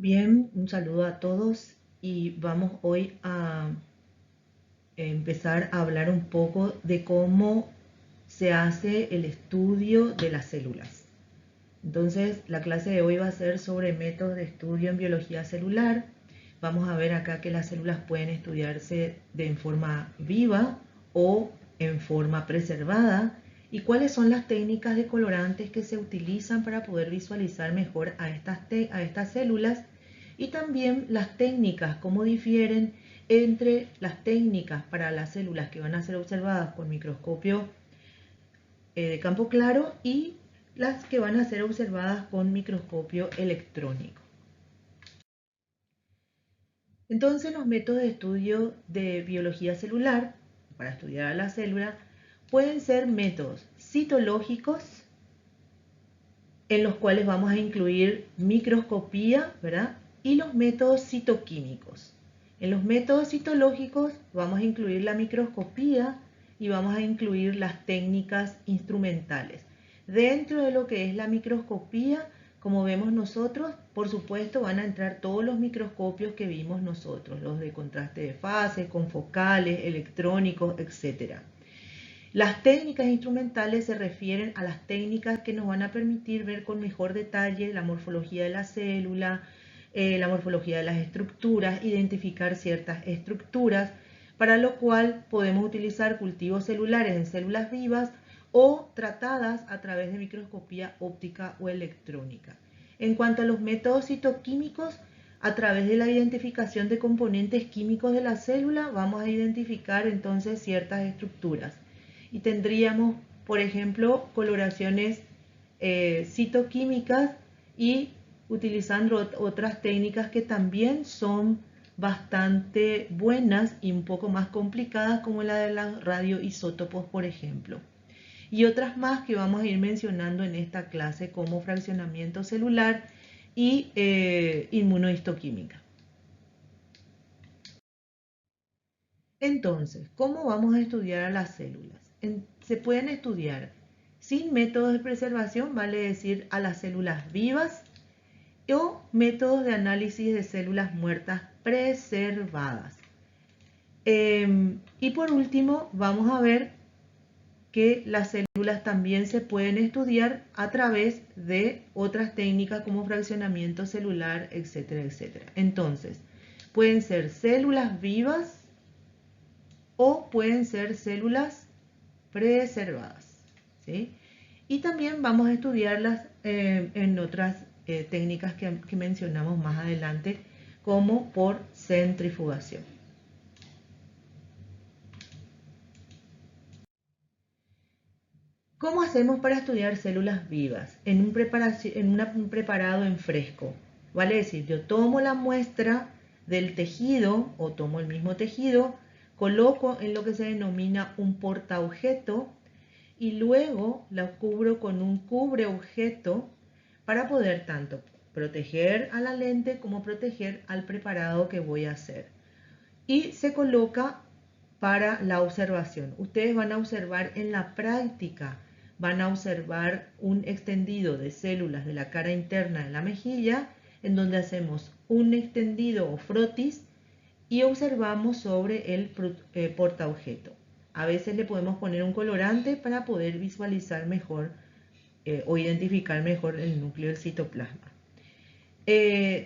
Bien, un saludo a todos y vamos hoy a empezar a hablar un poco de cómo se hace el estudio de las células. Entonces, la clase de hoy va a ser sobre métodos de estudio en biología celular. Vamos a ver acá que las células pueden estudiarse en forma viva o en forma preservada y cuáles son las técnicas de colorantes que se utilizan para poder visualizar mejor a estas células y también las técnicas, cómo difieren entre las técnicas para las células que van a ser observadas con microscopio de campo claro y las que van a ser observadas con microscopio electrónico. Entonces, los métodos de estudio de biología celular, para estudiar a la célula, pueden ser métodos citológicos, en los cuales vamos a incluir microscopía, ¿verdad? Y los métodos citoquímicos. En los métodos citológicos vamos a incluir la microscopía y vamos a incluir las técnicas instrumentales. Dentro de lo que es la microscopía, como vemos nosotros, por supuesto van a entrar todos los microscopios que vimos nosotros, los de contraste de fase, confocales, electrónicos, etc. Las técnicas instrumentales se refieren a las técnicas que nos van a permitir ver con mejor detalle la morfología de la célula, la morfología de las estructuras, identificar ciertas estructuras, para lo cual podemos utilizar cultivos celulares en células vivas o tratadas a través de microscopía óptica o electrónica. En cuanto a los métodos citoquímicos, a través de la identificación de componentes químicos de la célula, vamos a identificar entonces ciertas estructuras. Y tendríamos, por ejemplo, coloraciones citoquímicas y utilizando otras técnicas que también son bastante buenas y un poco más complicadas, como la de los radioisótopos, por ejemplo. Y otras más que vamos a ir mencionando en esta clase, como fraccionamiento celular y inmunohistoquímica. Entonces, ¿cómo vamos a estudiar a las células? Se pueden estudiar sin métodos de preservación, vale decir, a las células vivas, o métodos de análisis de células muertas preservadas. Y por último, vamos a ver que las células también se pueden estudiar a través de otras técnicas como fraccionamiento celular, etcétera, etcétera. Entonces, pueden ser células vivas o pueden ser células preservadas, ¿sí? Y también vamos a estudiarlas en otras técnicas que mencionamos más adelante, como por centrifugación. ¿Cómo hacemos para estudiar células vivas? En un preparado en fresco. Vale decir, yo tomo la muestra del tejido o tomo el mismo tejido, coloco en lo que se denomina un portaobjeto y luego la cubro con un cubreobjeto para poder tanto proteger a la lente como proteger al preparado que voy a hacer. Y se coloca para la observación. Ustedes van a observar en la práctica, van a observar un extendido de células de la cara interna de la mejilla, en donde hacemos un extendido o frotis y observamos sobre el portaobjeto. A veces le podemos poner un colorante para poder visualizar mejor o identificar mejor el núcleo del citoplasma.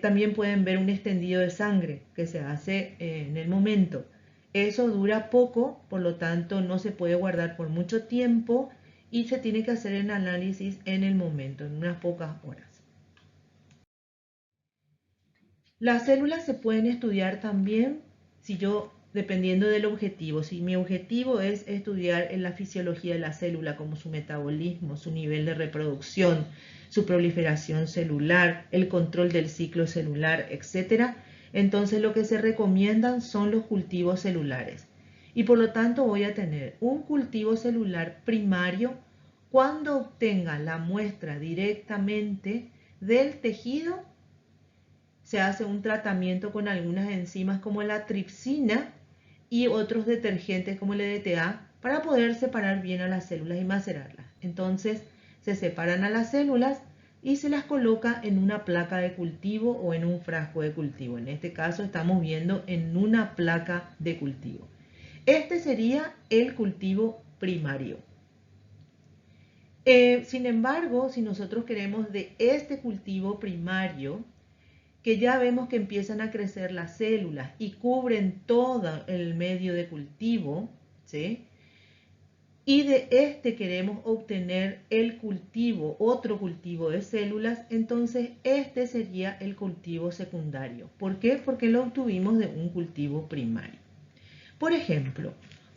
También pueden ver un extendido de sangre que se hace en el momento. Eso dura poco, por lo tanto no se puede guardar por mucho tiempo y se tiene que hacer el análisis en el momento, en unas pocas horas. Las células se pueden estudiar también dependiendo del objetivo. Si mi objetivo es estudiar en la fisiología de la célula, como su metabolismo, su nivel de reproducción, su proliferación celular, el control del ciclo celular, etc., entonces lo que se recomiendan son los cultivos celulares. Y por lo tanto voy a tener un cultivo celular primario cuando obtenga la muestra directamente del tejido. Se hace un tratamiento con algunas enzimas como la tripsina y otros detergentes como el EDTA para poder separar bien a las células y macerarlas. Entonces se separan a las células y se las coloca en una placa de cultivo o en un frasco de cultivo. En este caso estamos viendo en una placa de cultivo. Este sería el cultivo primario. Sin embargo, si nosotros queremos de este cultivo primario, que ya vemos que empiezan a crecer las células y cubren todo el medio de cultivo, ¿sí? Y de este queremos obtener el cultivo, otro cultivo de células, entonces este sería el cultivo secundario. ¿Por qué? Porque lo obtuvimos de un cultivo primario. Por ejemplo,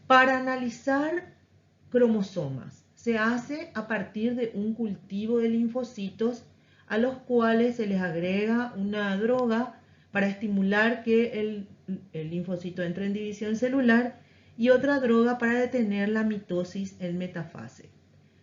para analizar cromosomas, se hace a partir de un cultivo de linfocitos a los cuales se les agrega una droga para estimular que el linfocito entre en división celular y otra droga para detener la mitosis en metafase.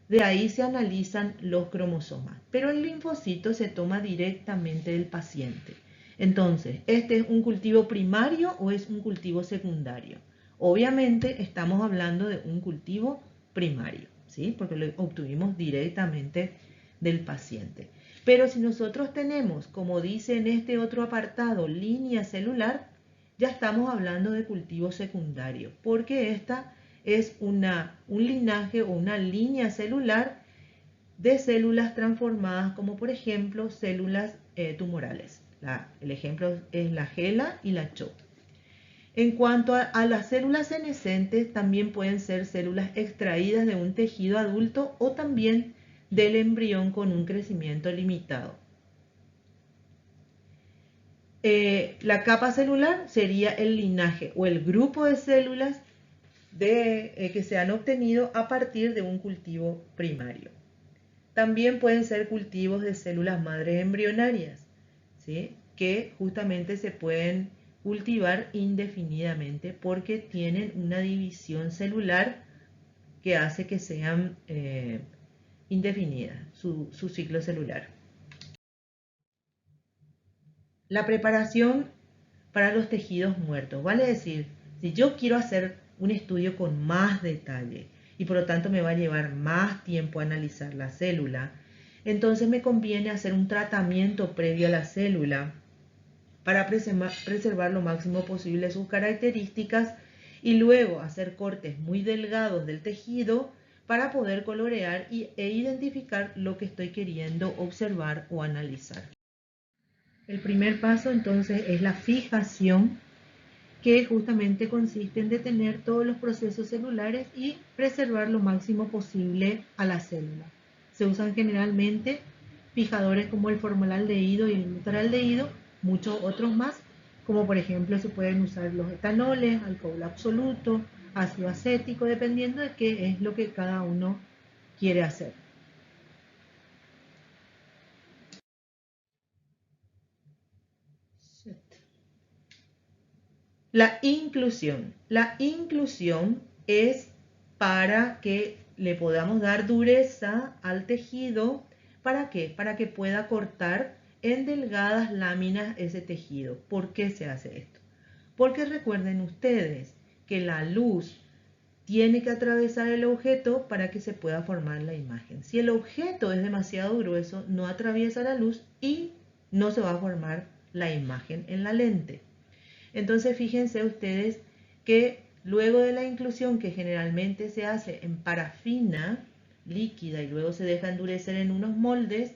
De ahí se analizan los cromosomas, pero el linfocito se toma directamente del paciente. Entonces, ¿este es un cultivo primario o es un cultivo secundario? Obviamente estamos hablando de un cultivo primario, ¿sí? Porque lo obtuvimos directamente del paciente. Pero si nosotros tenemos, como dice en este otro apartado, línea celular, ya estamos hablando de cultivo secundario, porque esta es un linaje o una línea celular de células transformadas, como por ejemplo células tumorales. El ejemplo es la HeLa y la CHO. En cuanto a las células senescentes, también pueden ser células extraídas de un tejido adulto o también del embrión con un crecimiento limitado. La capa celular sería el linaje o el grupo de células que se han obtenido a partir de un cultivo primario. También pueden ser cultivos de células madres embrionarias, ¿sí? Que justamente se pueden cultivar indefinidamente porque tienen una división celular que hace que sean indefinidas su ciclo celular. La preparación para los tejidos muertos, vale decir, si yo quiero hacer un estudio con más detalle y por lo tanto me va a llevar más tiempo analizar la célula, entonces me conviene hacer un tratamiento previo a la célula para preservar lo máximo posible sus características y luego hacer cortes muy delgados del tejido para poder colorear e identificar lo que estoy queriendo observar o analizar. El primer paso entonces es la fijación, que justamente consiste en detener todos los procesos celulares y preservar lo máximo posible a la célula. Se usan generalmente fijadores como el formaldehído y el glutardaldehído, muchos otros más, como por ejemplo se pueden usar los etanoles, alcohol absoluto, ácido acético, dependiendo de qué es lo que cada uno quiere hacer. La inclusión. La inclusión es para que le podamos dar dureza al tejido. ¿Para qué? Para que pueda cortar en delgadas láminas ese tejido. ¿Por qué se hace esto? Porque recuerden ustedes que la luz tiene que atravesar el objeto para que se pueda formar la imagen. Si el objeto es demasiado grueso, no atraviesa la luz y no se va a formar la imagen en la lente. Entonces fíjense ustedes que luego de la inclusión, que generalmente se hace en parafina líquida y luego se deja endurecer en unos moldes,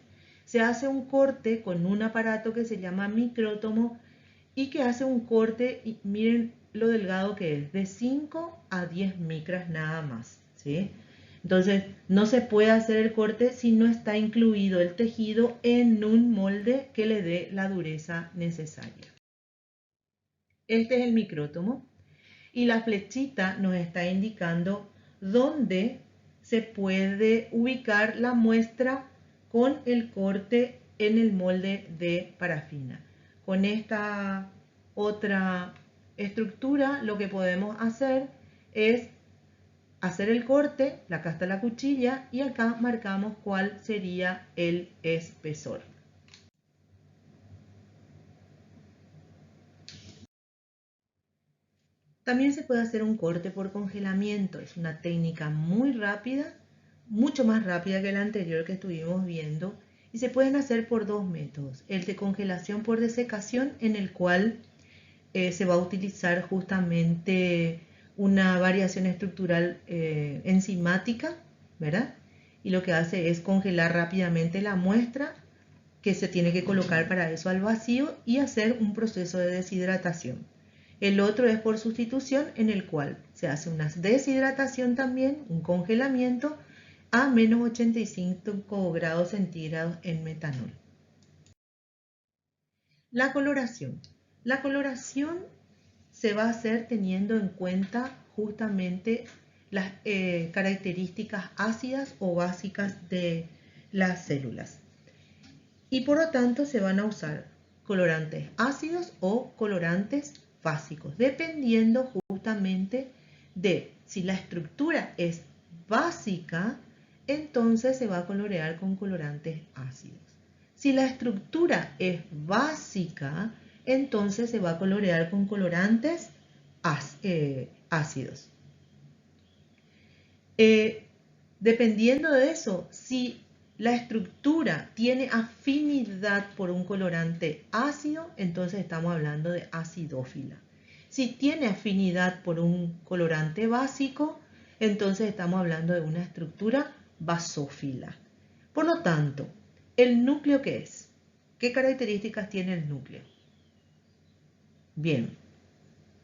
se hace un corte con un aparato que se llama micrótomo y que hace un corte, y miren lo delgado que es, de 5 a 10 micras nada más, ¿sí? Entonces no se puede hacer el corte si no está incluido el tejido en un molde que le dé la dureza necesaria. Este es el micrótomo y la flechita nos está indicando dónde se puede ubicar la muestra con el corte en el molde de parafina. Con esta otra estructura lo que podemos hacer es hacer el corte, acá está la cuchilla y acá marcamos cuál sería el espesor. También se puede hacer un corte por congelamiento. Es una técnica muy rápida, mucho más rápida que la anterior que estuvimos viendo y se pueden hacer por dos métodos. El de congelación por desecación, en el cual se va a utilizar justamente una variación estructural enzimática, ¿verdad? Y lo que hace es congelar rápidamente la muestra que se tiene que colocar para eso al vacío y hacer un proceso de deshidratación. El otro es por sustitución, en el cual se hace una deshidratación también, un congelamiento a menos 85 grados centígrados en metanol. La coloración. La coloración se va a hacer teniendo en cuenta justamente las características ácidas o básicas de las células. Y por lo tanto se van a usar colorantes ácidos o colorantes básicos, dependiendo justamente de si la estructura es básica, entonces se va a colorear con colorantes ácidos. Si la estructura es básica, entonces se va a colorear con colorantes ácidos. Dependiendo de eso, si la estructura tiene afinidad por un colorante ácido, entonces estamos hablando de acidófila. Si tiene afinidad por un colorante básico, entonces estamos hablando de una estructura basófila. Por lo tanto, ¿el núcleo qué es? ¿Qué características tiene el núcleo? Bien,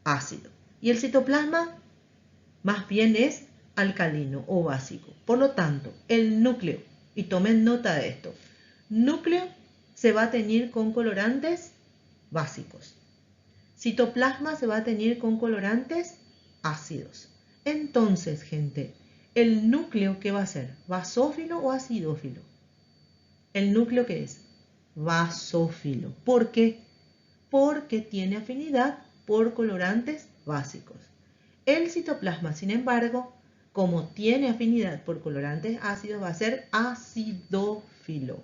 ácido. ¿Y el citoplasma? Más bien es alcalino o básico. Por lo tanto, el núcleo, y tomen nota de esto, núcleo se va a teñir con colorantes básicos. Citoplasma se va a teñir con colorantes ácidos. Entonces, gente, ¿el núcleo qué va a ser? ¿Basófilo o acidófilo? ¿El núcleo qué es? Basófilo. ¿Por qué? Porque tiene afinidad por colorantes básicos. El citoplasma, sin embargo, como tiene afinidad por colorantes ácidos, va a ser acidófilo.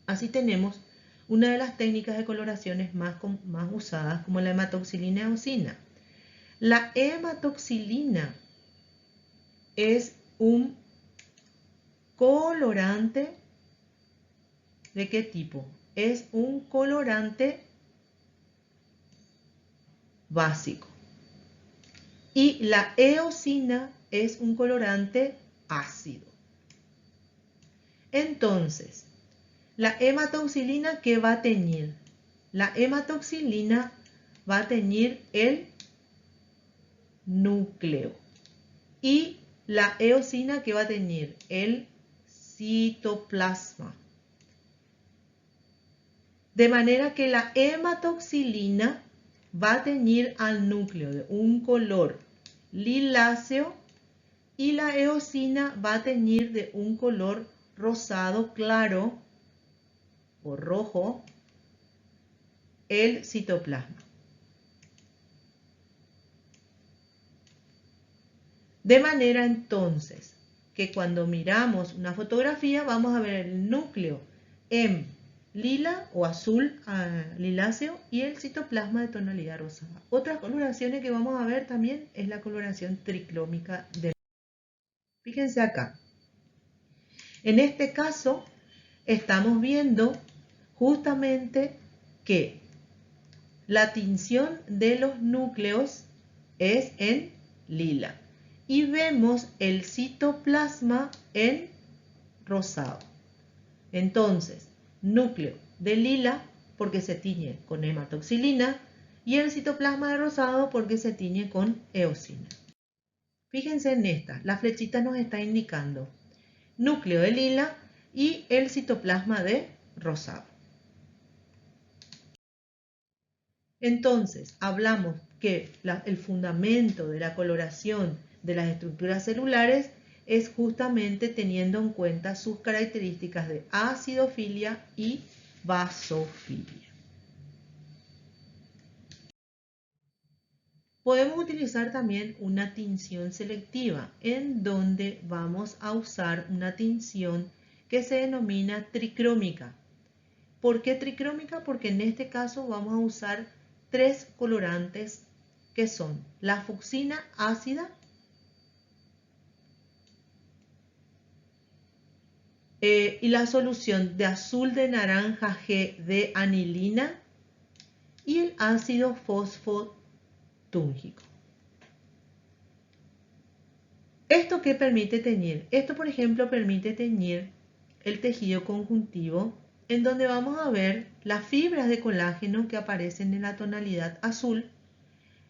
Así tenemos una de las técnicas de coloraciones más usadas, como la hematoxilina eosina. La hematoxilina es un colorante. ¿De qué tipo? Es un colorante básico. Y la eosina es un colorante ácido. Entonces, la hematoxilina, ¿qué va a teñir? La hematoxilina va a teñir el núcleo. Y la eosina, ¿qué va a teñir? El citoplasma. De manera que la hematoxilina va a teñir al núcleo de un color liláceo y la eosina va a teñir de un color rosado claro o rojo el citoplasma. De manera entonces que cuando miramos una fotografía vamos a ver el núcleo en lila o azul liláceo y el citoplasma de tonalidad rosada. Otras coloraciones que vamos a ver también es la coloración triclómica del. Fíjense acá. En este caso estamos viendo justamente que la tinción de los núcleos es en lila y vemos el citoplasma en rosado. Entonces, núcleo de lila porque se tiñe con hematoxilina y el citoplasma de rosado porque se tiñe con eosina. Fíjense en esta, la flechita nos está indicando núcleo de lila y el citoplasma de rosado. Entonces, hablamos que el fundamento de la coloración de las estructuras celulares es justamente teniendo en cuenta sus características de acidofilia y basofilia. Podemos utilizar también una tinción selectiva, en donde vamos a usar una tinción que se denomina tricrómica. ¿Por qué tricrómica? Porque en este caso vamos a usar tres colorantes que son la fucsina ácida, y la solución de azul de naranja G de anilina y el ácido fosfotúngico. ¿Esto qué permite teñir? Esto, por ejemplo, permite teñir el tejido conjuntivo, en donde vamos a ver las fibras de colágeno que aparecen en la tonalidad azul,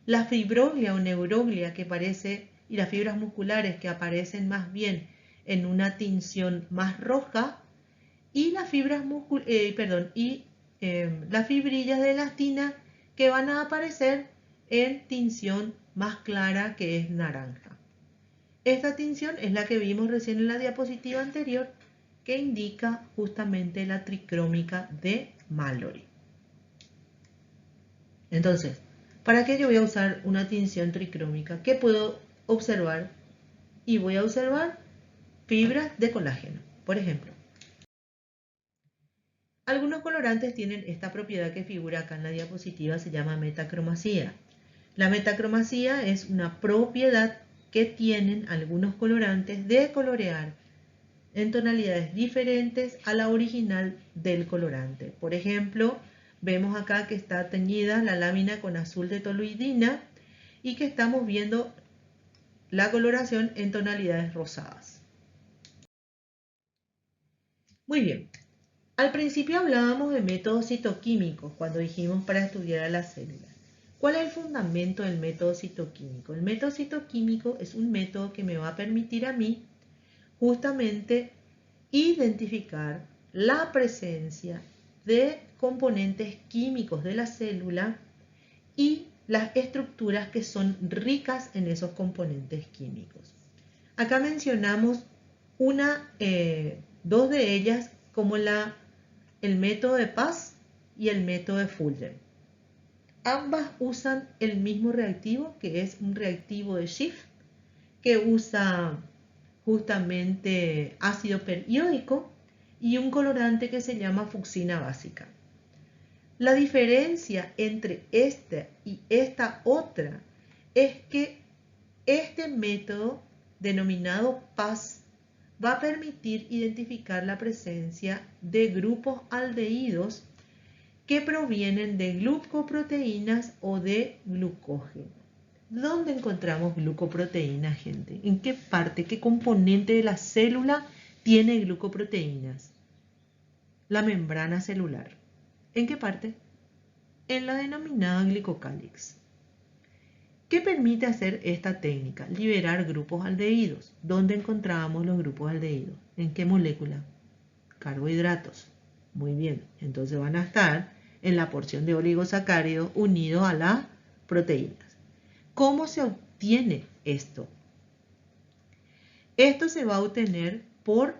la fibroglia o neuroglia que aparece y las fibras musculares que aparecen más bien en una tinción más roja, y las fibras las fibrillas de elastina que van a aparecer en tinción más clara, que es naranja. Esta tinción es la que vimos recién en la diapositiva anterior, que indica justamente la tricrómica de Mallory. Entonces, ¿para qué yo voy a usar una tinción tricrómica? ¿Qué puedo observar? Y voy a observar fibras de colágeno, por ejemplo. Algunos colorantes tienen esta propiedad que figura acá en la diapositiva, se llama metacromacía. La metacromacía es una propiedad que tienen algunos colorantes de colorear en tonalidades diferentes a la original del colorante. Por ejemplo, vemos acá que está teñida la lámina con azul de toluidina y que estamos viendo la coloración en tonalidades rosadas. Muy bien. Al principio hablábamos de métodos citoquímicos cuando dijimos para estudiar a las células. ¿Cuál es el fundamento del método citoquímico? El método citoquímico es un método que me va a permitir a mí justamente identificar la presencia de componentes químicos de la célula y las estructuras que son ricas en esos componentes químicos. Acá mencionamos dos de ellas como el método de Paz y el método de Fulger. Ambas usan el mismo reactivo, que es un reactivo de Schiff, que usa justamente ácido periódico y un colorante que se llama fucsina básica. La diferencia entre esta y esta otra es que este método, denominado Paz, va a permitir identificar la presencia de grupos aldehídos que provienen de glucoproteínas o de glucógeno. ¿Dónde encontramos glucoproteínas, gente? ¿En qué parte, qué componente de la célula tiene glucoproteínas? La membrana celular. ¿En qué parte? En la denominada glicocálix. ¿Qué permite hacer esta técnica? Liberar grupos aldehídos. ¿Dónde encontramos los grupos aldehídos? ¿En qué molécula? Carbohidratos. Muy bien, entonces van a estar en la porción de oligosacáridos unidos a las proteínas. ¿Cómo se obtiene esto? Esto se va a obtener por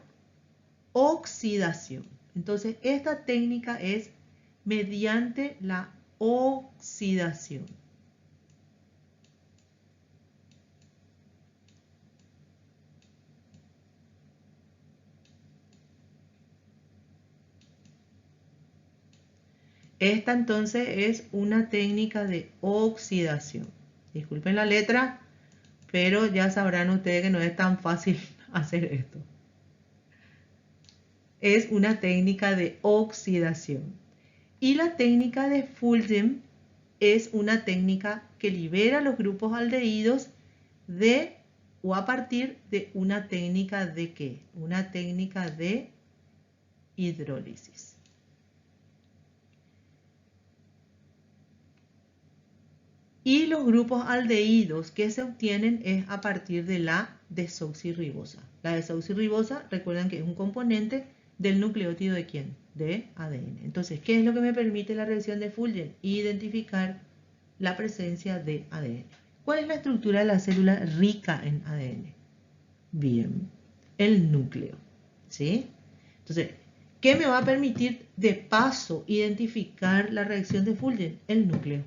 oxidación. Entonces, esta técnica es mediante la oxidación. Esta entonces es una técnica de oxidación. Disculpen la letra, pero ya sabrán ustedes que no es tan fácil hacer esto. Es una técnica de oxidación. Y la técnica de Fulgen es una técnica que libera los grupos aldehídos o a partir de una técnica de ¿qué? Una técnica de hidrólisis. Y los grupos aldehídos que se obtienen es a partir de la desoxirribosa. La desoxirribosa, recuerden que es un componente del nucleótido ¿de quién? De ADN. Entonces, ¿qué es lo que me permite la reacción de Fulgen? Identificar la presencia de ADN. ¿Cuál es la estructura de la célula rica en ADN? Bien, el núcleo. ¿Sí? Entonces, ¿qué me va a permitir de paso identificar la reacción de Fulgen? El núcleo.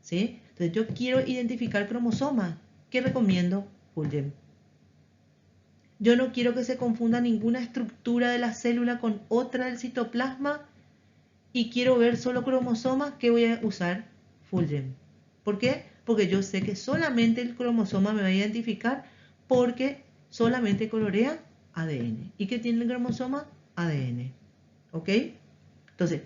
¿Sí? Entonces yo quiero identificar cromosomas. ¿Qué recomiendo? Fulgen. Yo no quiero que se confunda ninguna estructura de la célula con otra del citoplasma y quiero ver solo cromosomas. ¿Qué voy a usar? Fulgen. ¿Por qué? Porque yo sé que solamente el cromosoma me va a identificar porque solamente colorea ADN. ¿Y qué tiene el cromosoma? ADN. ¿Ok? Entonces,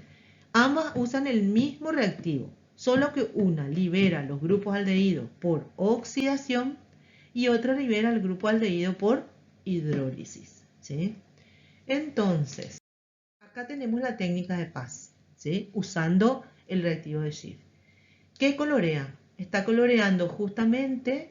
ambas usan el mismo reactivo, solo que una libera los grupos aldehídos por oxidación y otra libera el grupo aldehído por hidrólisis. ¿Sí? Entonces, acá tenemos la técnica de Paz, ¿sí? Usando el reactivo de Schiff. ¿Qué colorea? Está coloreando justamente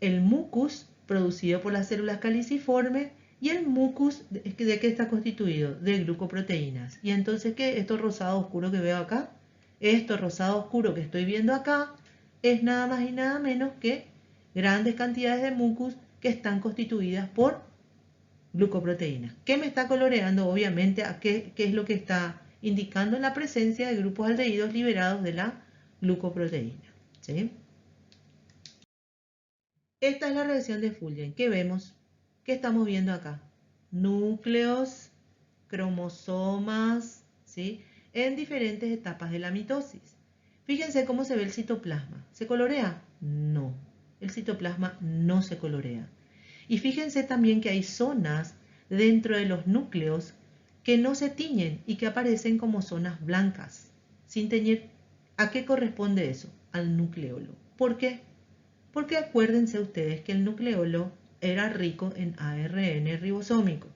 el mucus producido por las células caliciformes. ¿Y el mucus de qué está constituido? De glucoproteínas. ¿Y entonces qué? Esto rosado oscuro que veo acá, esto rosado oscuro que estoy viendo acá, es nada más y nada menos que grandes cantidades de mucus que están constituidas por glucoproteínas. ¿Qué me está coloreando? Obviamente, ¿qué es lo que está indicando? La presencia de grupos aldehídos liberados de la glucoproteína. ¿Sí? Esta es la reacción de Fulgen. ¿Qué vemos? ¿Qué estamos viendo acá? Núcleos, cromosomas, ¿sí? En diferentes etapas de la mitosis. Fíjense cómo se ve el citoplasma. ¿Se colorea? No. El citoplasma no se colorea. Y fíjense también que hay zonas dentro de los núcleos que no se tiñen y que aparecen como zonas blancas, sin teñir. ¿A qué corresponde eso? Al nucleolo. ¿Por qué? Porque acuérdense ustedes que el nucleolo era rico en ARN ribosómico.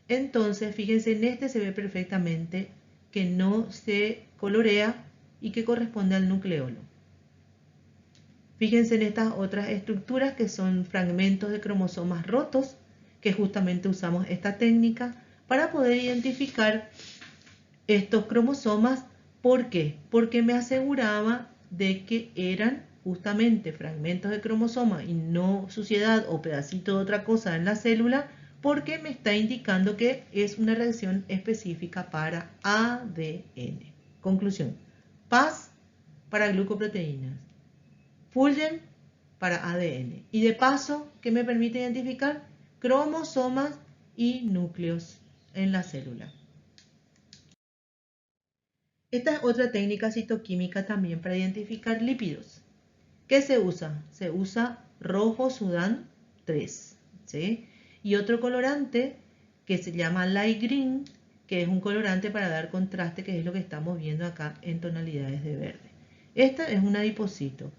Entonces, fíjense, en este se ve perfectamente que no se colorea y que corresponde al nucleolo. Fíjense en estas otras estructuras que son fragmentos de cromosomas rotos, que justamente usamos esta técnica para poder identificar estos cromosomas. ¿Por qué? Porque me aseguraba de que eran justamente fragmentos de cromosoma y no suciedad o pedacito de otra cosa en la célula, porque me está indicando que es una reacción específica para ADN. Conclusión: Paz para glucoproteínas, Fulgen para ADN. Y de paso, ¿qué me permite identificar? Cromosomas y núcleos en la célula. Esta es otra técnica citoquímica también para identificar lípidos. ¿Qué se usa? Se usa rojo Sudán 3, ¿sí? Y otro colorante que se llama light green, que es un colorante para dar contraste, que es lo que estamos viendo acá en tonalidades de verde. Esta es un adipocito.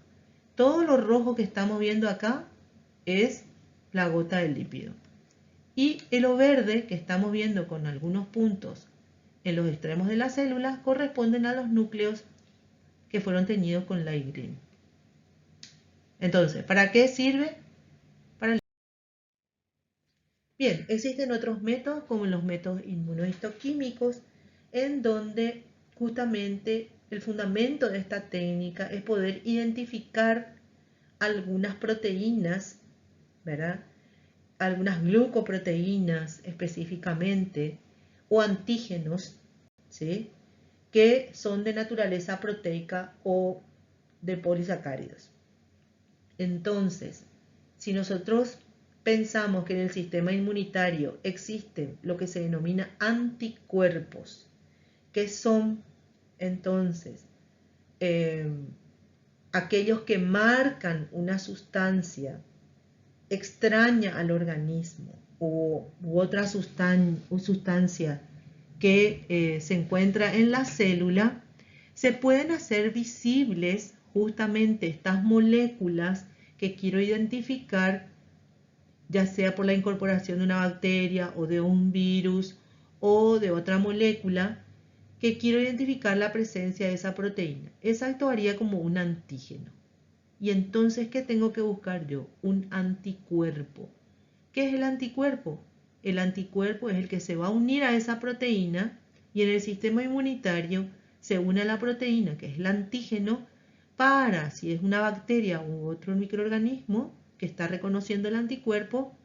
Todo lo rojo que estamos viendo acá es la gota del lípido. Y el verde que estamos viendo con algunos puntos en los extremos de la célula corresponden a los núcleos que fueron teñidos con light green. Entonces, ¿para qué sirve? Bien, existen otros métodos como los métodos inmunohistoquímicos, en donde justamente el fundamento de esta técnica es poder identificar algunas proteínas, ¿verdad? Algunas glucoproteínas específicamente, o antígenos, ¿sí? Que son de naturaleza proteica o de polisacáridos. Entonces, si nosotros pensamos que en el sistema inmunitario existen lo que se denomina anticuerpos, que son entonces aquellos que marcan una sustancia extraña al organismo u otra sustancia que se encuentra en la célula, se pueden hacer visibles justamente estas moléculas que quiero identificar, ya sea por la incorporación de una bacteria o de un virus o de otra molécula, que quiero identificar la presencia de esa proteína. Esa actuaría como un antígeno. Y entonces, ¿qué tengo que buscar yo? Un anticuerpo. ¿Qué es el anticuerpo? El anticuerpo es el que se va a unir a esa proteína y en el sistema inmunitario se une a la proteína, que es el antígeno, para, si es una bacteria u otro microorganismo que está reconociendo el anticuerpo,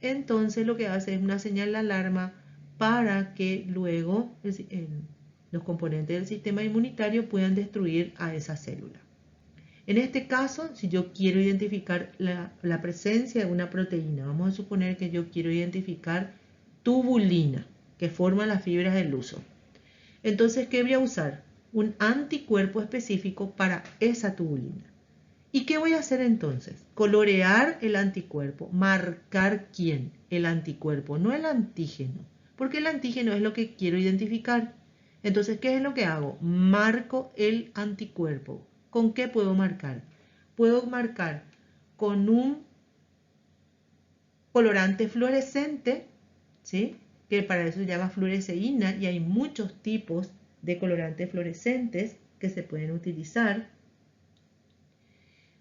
entonces lo que hace es una señal de alarma para que luego los componentes del sistema inmunitario puedan destruir a esa célula. En este caso, si yo quiero identificar la presencia de una proteína, vamos a suponer que yo quiero identificar tubulina, que forma las fibras del huso. Entonces, ¿qué voy a usar? Un anticuerpo específico para esa tubulina. ¿Y qué voy a hacer entonces? Colorear el anticuerpo, marcar quién. el anticuerpo, no el antígeno, porque el antígeno es lo que quiero identificar. Entonces, ¿qué es lo que hago? Marco el anticuerpo. ¿Con qué puedo marcar? Puedo marcar con un colorante fluorescente, ¿sí? Que para eso se llama fluoresceína, y hay muchos tipos de colorantes fluorescentes que se pueden utilizar.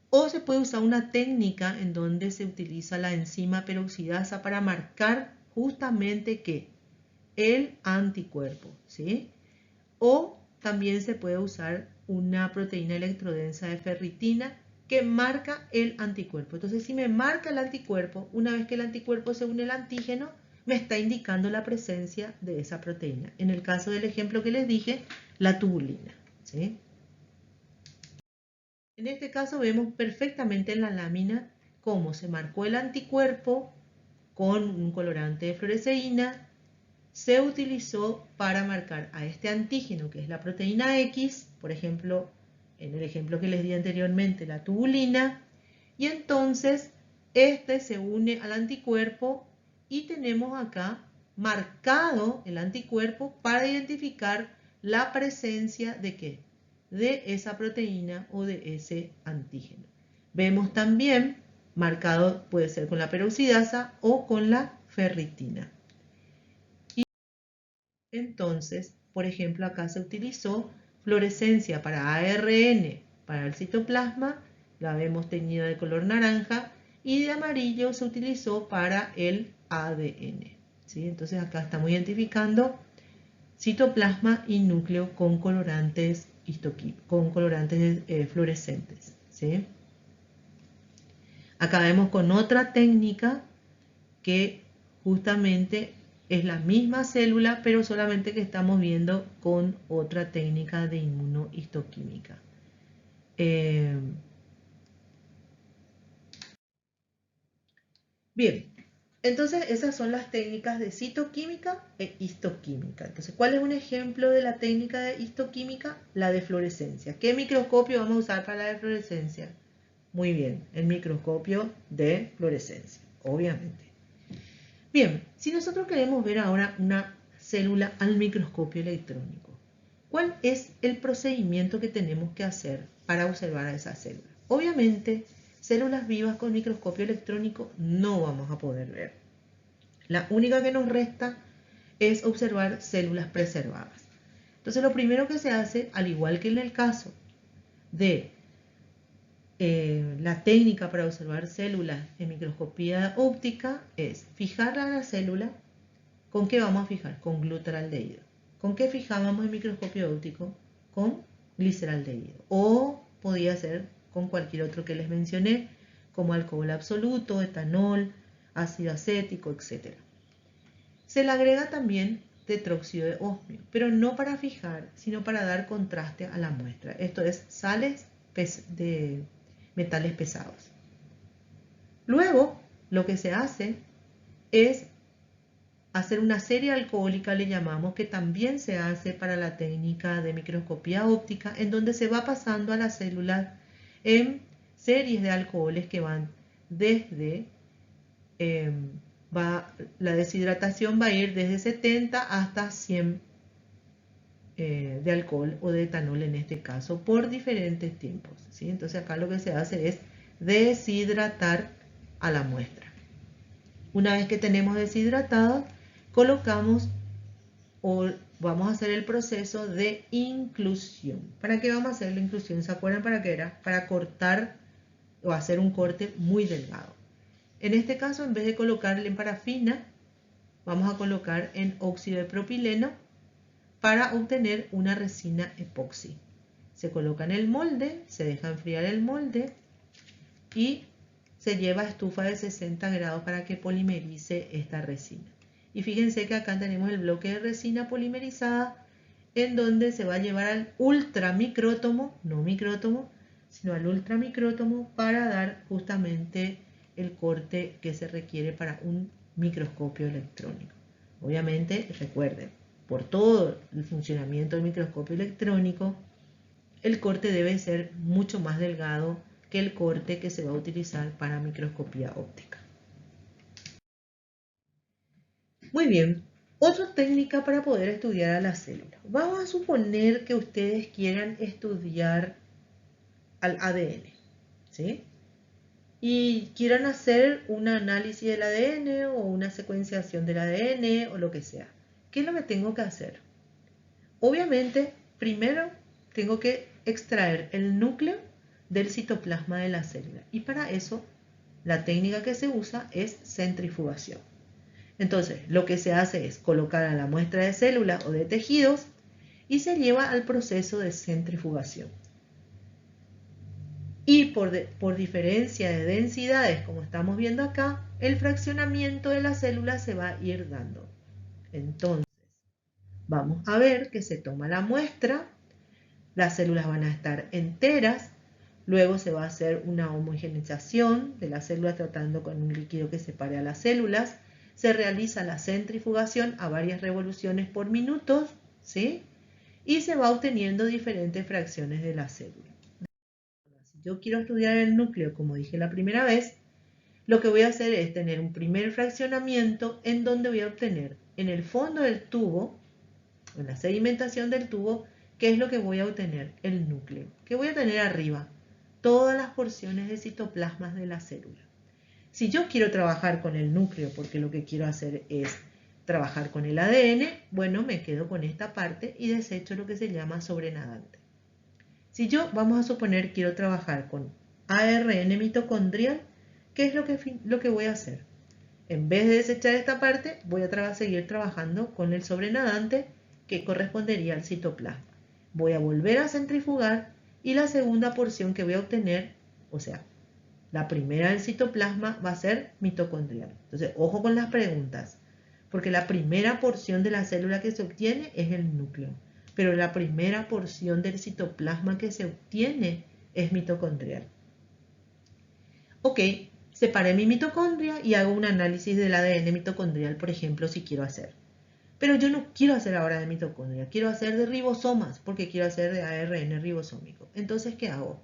O se puede usar una técnica en donde se utiliza la enzima peroxidasa para marcar justamente que el anticuerpo, ¿sí? O también se puede usar una proteína electrodensa de ferritina que marca el anticuerpo. Entonces, si me marca el anticuerpo, una vez que el anticuerpo se une al antígeno, me está indicando la presencia de esa proteína. En el caso del ejemplo que les dije, la tubulina, ¿sí? En este caso vemos perfectamente en la lámina cómo se marcó el anticuerpo con un colorante de fluoresceína. Se utilizó para marcar a este antígeno, que es la proteína X, por ejemplo, en el ejemplo que les di anteriormente, la tubulina, y entonces este se une al anticuerpo y tenemos acá marcado el anticuerpo para identificar la presencia de ¿qué? De esa proteína o de ese antígeno. Vemos también marcado, puede ser con la peroxidasa o con la ferritina. Entonces, por ejemplo, acá se utilizó fluorescencia para ARN para el citoplasma, la vemos teñida de color naranja, y de amarillo se utilizó para el ADN, ¿sí? Entonces acá estamos identificando citoplasma y núcleo con colorantes, fluorescentes, ¿sí? Acá vemos con otra técnica que justamente es la misma célula, pero solamente que estamos viendo con otra técnica de inmunohistoquímica. Bien, entonces esas son las técnicas de citoquímica e histoquímica. Entonces, ¿cuál es un ejemplo de la técnica de histoquímica? La de fluorescencia. ¿Qué microscopio vamos a usar para la de fluorescencia? Muy bien, el microscopio de fluorescencia, obviamente. Bien, si nosotros queremos ver ahora una célula al microscopio electrónico, ¿cuál es el procedimiento que tenemos que hacer para observar a esa célula? Obviamente, células vivas con microscopio electrónico no vamos a poder ver. La única que nos resta es observar células preservadas. Entonces, lo primero que se hace, al igual que en el caso de la técnica para observar células en microscopía óptica, es fijar a la célula. ¿Con qué vamos a fijar? Con glutaraldehído. ¿Con qué fijábamos en microscopio óptico? Con gliceraldehído. O podía ser con cualquier otro que les mencioné, como alcohol absoluto, etanol, ácido acético, etc. Se le agrega también tetróxido de osmio, pero no para fijar, sino para dar contraste a la muestra. Esto es sales de metales pesados. Luego, lo que se hace es hacer una serie alcohólica, le llamamos, que también se hace para la técnica de microscopía óptica, en donde se va pasando a las células en series de alcoholes que van desde, la deshidratación va a ir desde 70 hasta 100 de alcohol o de etanol en este caso, por diferentes tiempos, ¿sí? Entonces acá lo que se hace es deshidratar a la muestra. Una vez que tenemos deshidratado, colocamos o vamos a hacer el proceso de inclusión. ¿Para qué vamos a hacer la inclusión? ¿Se acuerdan para qué era? Para cortar o hacer un corte muy delgado. En este caso, en vez de colocarle en parafina, vamos a colocar en óxido de propileno para obtener una resina epoxi. Se coloca en el molde, se deja enfriar el molde y se lleva a estufa de 60 grados para que polimerice esta resina. Y fíjense que acá tenemos el bloque de resina polimerizada, en donde se va a llevar al ultramicrótomo, no micrótomo, sino al ultramicrótomo, para dar justamente el corte que se requiere para un microscopio electrónico. Obviamente, recuerden, por todo el funcionamiento del microscopio electrónico, el corte debe ser mucho más delgado que el corte que se va a utilizar para microscopía óptica. Muy bien. Otra técnica para poder estudiar a la célula. Vamos a suponer que ustedes quieran estudiar al ADN, ¿sí? Y quieran hacer un análisis del ADN o una secuenciación del ADN o lo que sea. ¿Qué es lo que tengo que hacer? Obviamente, primero tengo que extraer el núcleo del citoplasma de la célula. Y para eso, la técnica que se usa es centrifugación. Entonces, lo que se hace es colocar a la muestra de células o de tejidos y se lleva al proceso de centrifugación. Y por diferencia de densidades, como estamos viendo acá, el fraccionamiento de la célula se va a ir dando. Entonces, vamos a ver que se toma la muestra, las células van a estar enteras, luego se va a hacer una homogeneización de las células tratando con un líquido que separe a las células, se realiza la centrifugación a varias revoluciones por minuto, ¿sí? Y se va obteniendo diferentes fracciones de la célula. Si yo quiero estudiar el núcleo, como dije la primera vez, lo que voy a hacer es tener un primer fraccionamiento en donde voy a obtener en el fondo del tubo, en la sedimentación del tubo, ¿qué es lo que voy a obtener? El núcleo. ¿Qué voy a tener arriba? Todas las porciones de citoplasmas de la célula. Si yo quiero trabajar con el núcleo, porque lo que quiero hacer es trabajar con el ADN, bueno, me quedo con esta parte y desecho lo que se llama sobrenadante. Si yo, vamos a suponer, quiero trabajar con ARN mitocondrial, ¿qué es lo que voy a hacer? En vez de desechar esta parte, voy a seguir trabajando con el sobrenadante que correspondería al citoplasma. Voy a volver a centrifugar y la segunda porción que voy a obtener, o sea, la primera del citoplasma va a ser mitocondrial. Entonces, ojo con las preguntas, porque la primera porción de la célula que se obtiene es el núcleo, pero la primera porción del citoplasma que se obtiene es mitocondrial. Ok, separé mi mitocondria y hago un análisis del ADN mitocondrial, por ejemplo, si quiero hacer. Pero yo no quiero hacer ahora de mitocondria, quiero hacer de ribosomas, porque quiero hacer de ARN ribosómico. Entonces, ¿qué hago?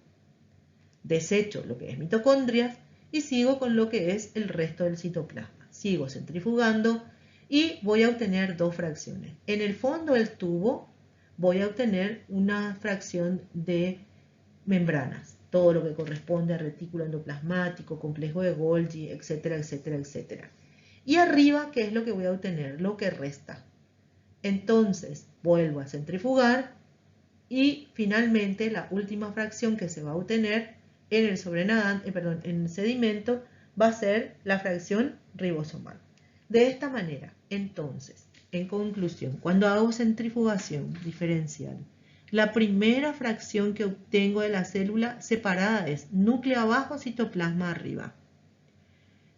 Desecho lo que es mitocondria y sigo con lo que es el resto del citoplasma. Sigo centrifugando y voy a obtener dos fracciones. En el fondo del tubo voy a obtener una fracción de membranas, todo lo que corresponde a retículo endoplasmático, complejo de Golgi, etcétera, etcétera, etcétera. Y arriba, ¿qué es lo que voy a obtener? Lo que resta. Entonces, vuelvo a centrifugar y finalmente la última fracción que se va a obtener en el en el sedimento va a ser la fracción ribosomal. De esta manera, entonces, en conclusión, cuando hago centrifugación diferencial, la primera fracción que obtengo de la célula separada es núcleo abajo, citoplasma arriba.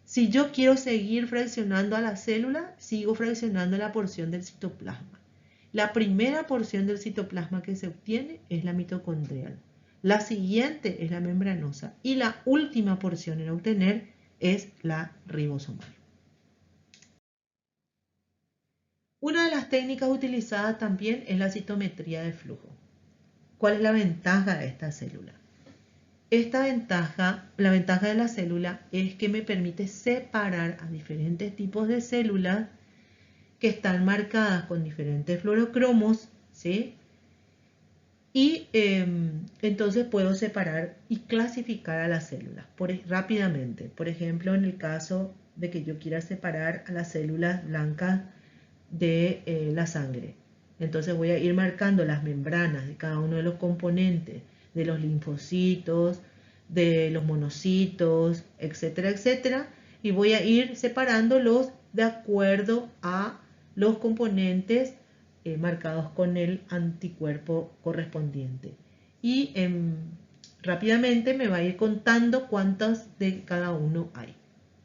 Si yo quiero seguir fraccionando a la célula, sigo fraccionando la porción del citoplasma. La primera porción del citoplasma que se obtiene es la mitocondrial. La siguiente es la membranosa y la última porción en obtener es la ribosomal. Una de las técnicas utilizadas también es la citometría de flujo. ¿Cuál es la ventaja de esta célula? La ventaja de la célula es que me permite separar a diferentes tipos de células que están marcadas con diferentes fluorocromos, ¿sí? Y entonces puedo separar y clasificar a las células rápidamente. Por ejemplo, en el caso de que yo quiera separar a las células blancas de la sangre. Entonces voy a ir marcando las membranas de cada uno de los componentes, de los linfocitos, de los monocitos, etcétera, etcétera. Y voy a ir separándolos de acuerdo a los componentes marcados con el anticuerpo correspondiente. Y rápidamente me va a ir contando cuántos de cada uno hay,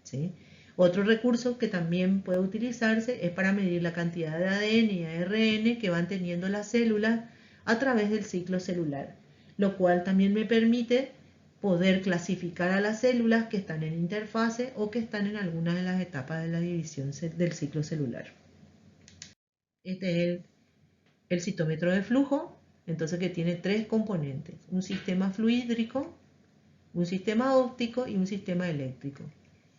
¿sí? Otro recurso que también puede utilizarse es para medir la cantidad de ADN y ARN que van teniendo las células a través del ciclo celular, lo cual también me permite poder clasificar a las células que están en interfase o que están en alguna de las etapas de la división del ciclo celular. Este es el citómetro de flujo, entonces que tiene tres componentes: un sistema fluídrico, un sistema óptico y un sistema eléctrico.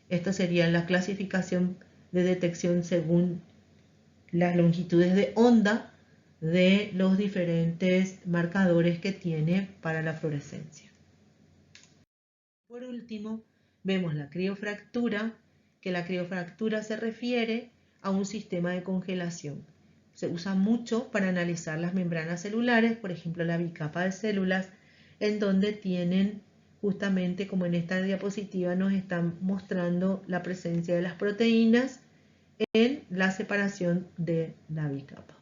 Esta sería la clasificación de detección según las longitudes de onda de los diferentes marcadores que tiene para la fluorescencia. Por último, vemos la criofractura, que la criofractura se refiere a un sistema de congelación. Se usa mucho para analizar las membranas celulares, por ejemplo la bicapa de células, en donde tienen justamente, como en esta diapositiva nos están mostrando, la presencia de las proteínas en la separación de la bicapa.